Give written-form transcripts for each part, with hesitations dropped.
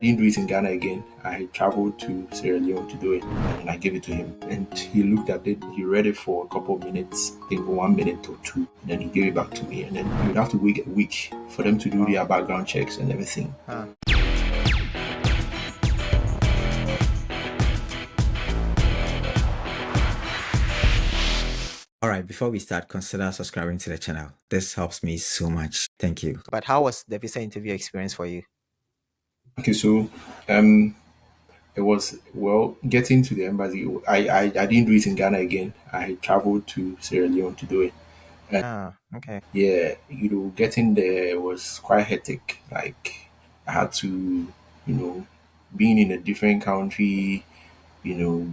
Didn't do it in Ghana again. I traveled to Sierra Leone to do it, and I gave it to him. And he looked at it, he read it for a couple of minutes, I think 1 minute or two, and then he gave it back to me. And then you'd have to wait a week for them to do Wow. their background checks and everything. Huh. All right, before we start, consider subscribing to the channel. This helps me so much. Thank you. But how was the visa interview experience for you? Okay, so um, it was well getting to the embassy. I didn't do it in Ghana again. I traveled to Sierra Leone to do it. Ah, okay. Yeah, getting there was quite hectic. Like I had to, being in a different country, though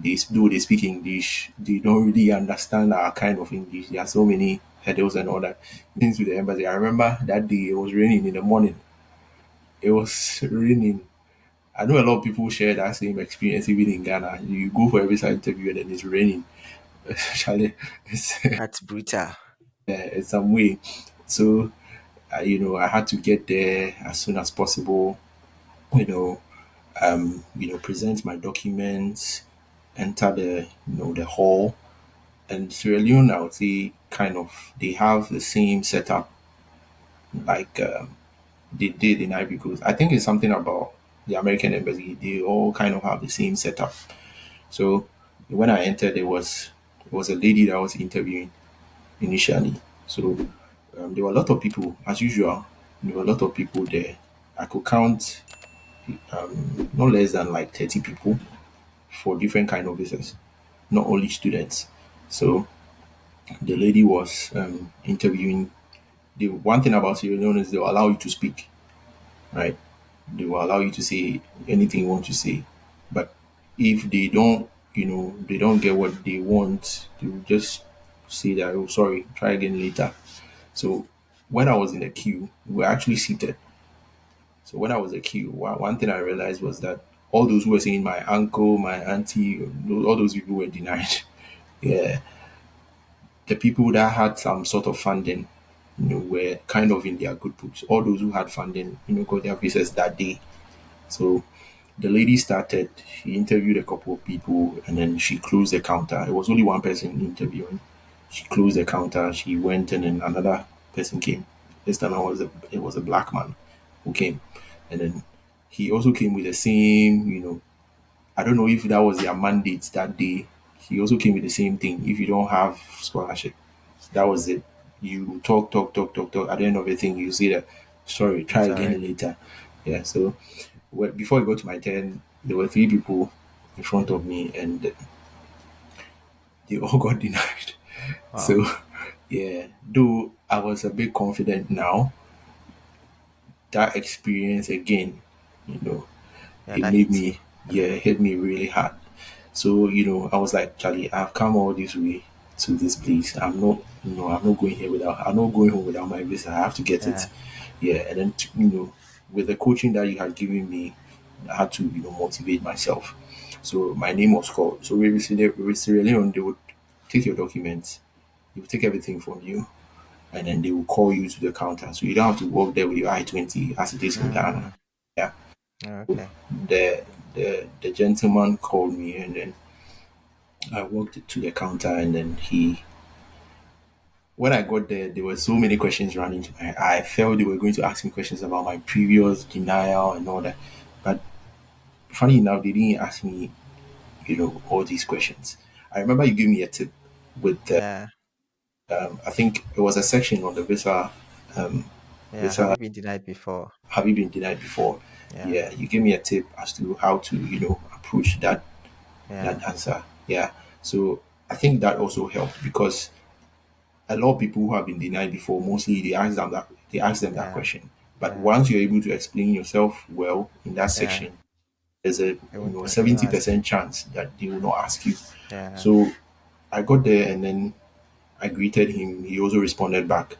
they speak English, they don't really understand our kind of English. There are so many hurdles and all that. Things with the embassy. I remember that day it was raining in the morning. It was raining. I know a lot of people share that same experience even in Ghana. You go for every side interview and then it's raining. Actually, it's, That's brutal. it's some way. So I had to get there as soon as possible. You know, present my documents, enter the hall. And Sierra Leone, I would say, kind of, they have the same setup like they did in Ivory Coast. I think it's something about the American embassy. They all kind of have the same setup. So when I entered, there was a lady that was interviewing initially. So there were a lot of people, as usual. There were a lot of people there. I could count not less than like 30 people for different kind of visas, not only students. So the lady was interviewing. The one thing about Sierra Leone is they will allow you to speak, right? They will allow you to say anything you want to say. But if they don't, they don't get what they want, they will just say that, oh, sorry, try again later. So when I was in the queue, we were actually seated. So when I was a queue, one thing I realized was that all those who were saying my uncle, my auntie, all those people were denied. Yeah, the people that had some sort of funding, were kind of in their good books. All those who had funding, got their visas that day. So the lady started, she interviewed a couple of people and then she closed the counter. It was only one person interviewing. She closed the counter, she went and then another person came. This time it was a black man who came. And then he also came with the same, I don't know if that was their mandate that day. He also came with the same thing. If you don't have scholarship, that was it. You talk, talk, talk, talk, talk. At the end of the thing, you say that, sorry, try again Sorry. later. Yeah. So before I got to my turn, there were three people in front of me, and they all got denied. Wow. So yeah, though I was a bit confident now, that experience again, you know, Yeah, it that made hits you. me, yeah, it hit me really hard. So, I was like, Charlie, I've come all this way to this place. I'm not going here I'm not going home without my visa. I have to get it. Yeah. Yeah. And then, with the coaching that you had given me, I had to, motivate myself. So my name was called. So with Sierra Leone, they would take your documents, they would take everything from you, and then they will call you to the counter. So you don't have to walk there with your I-20 as it is in Ghana. Mm, Yeah. okay. The gentleman called me and then I walked to the counter and then when I got there, there were so many questions running to my I felt they were going to ask me questions about my previous denial and all that. But funny enough, they didn't ask me, all these questions. I remember you gave me a tip with Yeah. I think it was a section on the visa, um, Yeah. Have visa, you been denied before? have you been denied before? Yeah. Yeah, you gave me a tip as to how to, approach that Yeah. answer. Yeah. So I think that also helped because a lot of people who have been denied before, mostly they ask them that Yeah. question. But Yeah. once you're able to explain yourself well in that Yeah. section, there's a They won't seventy ask you. percent chance that they will not ask you. Yeah. So I got there and then I greeted him. He also responded back,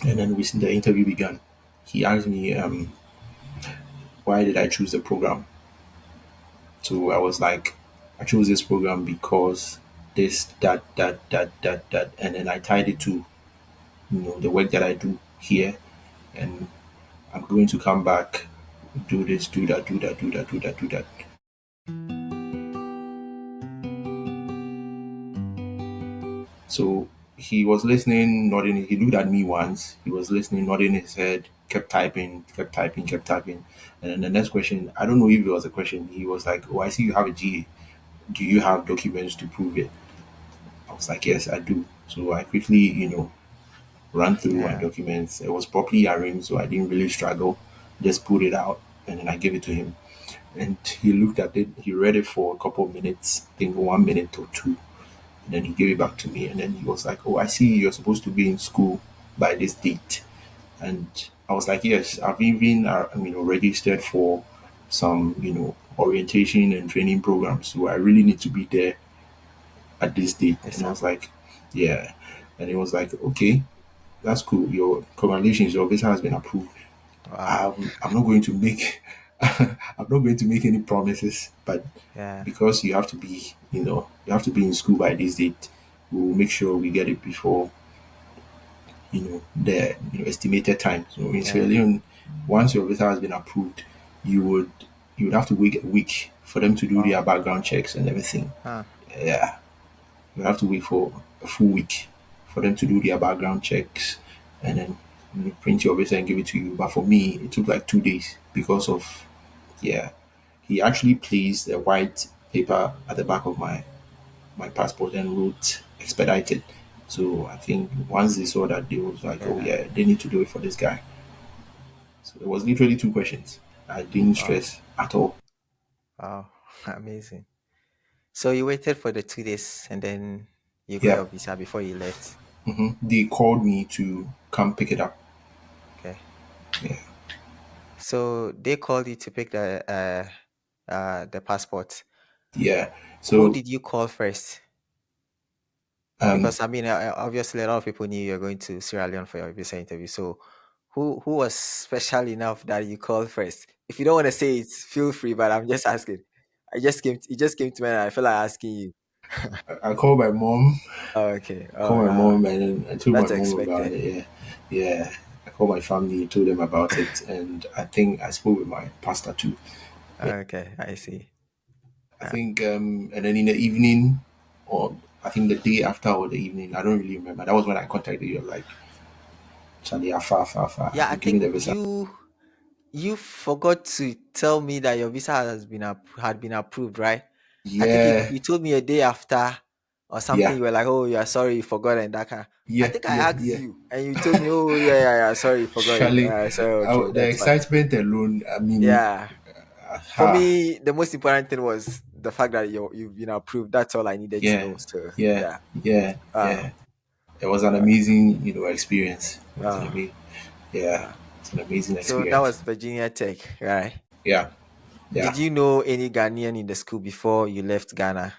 and then the interview began. He asked me, why did I choose the program? So I was like, I chose this program because this, that, and then I tied it to the work that I do here, and I'm going to come back do this, do that, do that, do that, do that, do that. So he was listening, nodding. He looked at me once. He was listening, nodding his head, kept typing, kept typing, kept typing. And then the next question, I don't know if it was a question. He was like, "Oh, I see you have a GA. Do you have documents to prove it?" I was like, "Yes, I do." So I quickly, ran through my Yeah. documents. It was properly arranged, so I didn't really struggle. Just put it out, and then I gave it to him. And he looked at it. He read it for a couple of minutes, I think 1 minute or two. And then he gave it back to me. And then he was like, "Oh, I see you're supposed to be in school by this date." And I was like, "Yes, I've even, registered for some, orientation and training programs. So I really need to be there at this date." Yes, And I sir. was like, "Yeah." And he was like, "Okay, that's cool. Your congratulations, your visa has been approved. Wow. I'm not going to make I'm not going to make any promises, but Yeah. because you have to be, you have to be in school by this date, we'll make sure we get it before, the estimated time." So in Sierra Yeah. Leone, once your visa has been approved, you would you would have to wait a week for them to do Wow. their background checks and everything. Huh. Yeah, you have to wait for a full week for them to do their background checks, and then print your visa and give it to you. But for me, it took like 2 days because of, yeah, he actually placed a white paper at the back of my passport and wrote expedited. So I think once they saw that, they was like, "Oh Yeah. yeah, they need to do it for this guy." So it was literally two questions. I didn't Wow. stress at all. Wow. Amazing. So you waited for the 2 days and then you got Yeah. your visa before you left. They called me to come pick it up. Okay. Yeah. So they called you to pick the passport. Yeah. Who So did you call first? um Because I mean, obviously, a lot of people knew you were going to Sierra Leone for your visa interview. So, who was special enough that you called first? If you don't want to say it, feel free. But I'm just asking. It just came to me, and I feel like asking you. I called my mom. Oh, okay. I called my mom and then I told my That's mom about expected. it. Yeah. Yeah. I called my family, told them about it, and I think I spoke with my pastor too. Okay, I see. I Uh, think, and then in the evening, or I think the day after or the evening, I don't really remember. That was when I contacted you. Like, Charlie, far, far, far. yeah, I Give me think the visa. you forgot to tell me that your visa had been approved, right? I think Yeah, you told me a day after or something. yeah, You were like, "Oh, yeah, sorry, you forgot," and that kind. I yeah, think I yeah, asked yeah. you, and you told me, "Oh, yeah, yeah, yeah, sorry, you forgot it." Charlie, So okay, the that's fine. excitement alone. I mean, Yeah, for ha, me, the most important thing was the fact that you've been approved. That's all I needed to yeah, know. So yeah, yeah, yeah, uh, yeah. It was an uh, amazing, experience. It was an uh, amazing, yeah, uh. it's an amazing So that experience. was Virginia Tech, right? Yeah, yeah. Did you know any Ghanaian in the school before you left Ghana?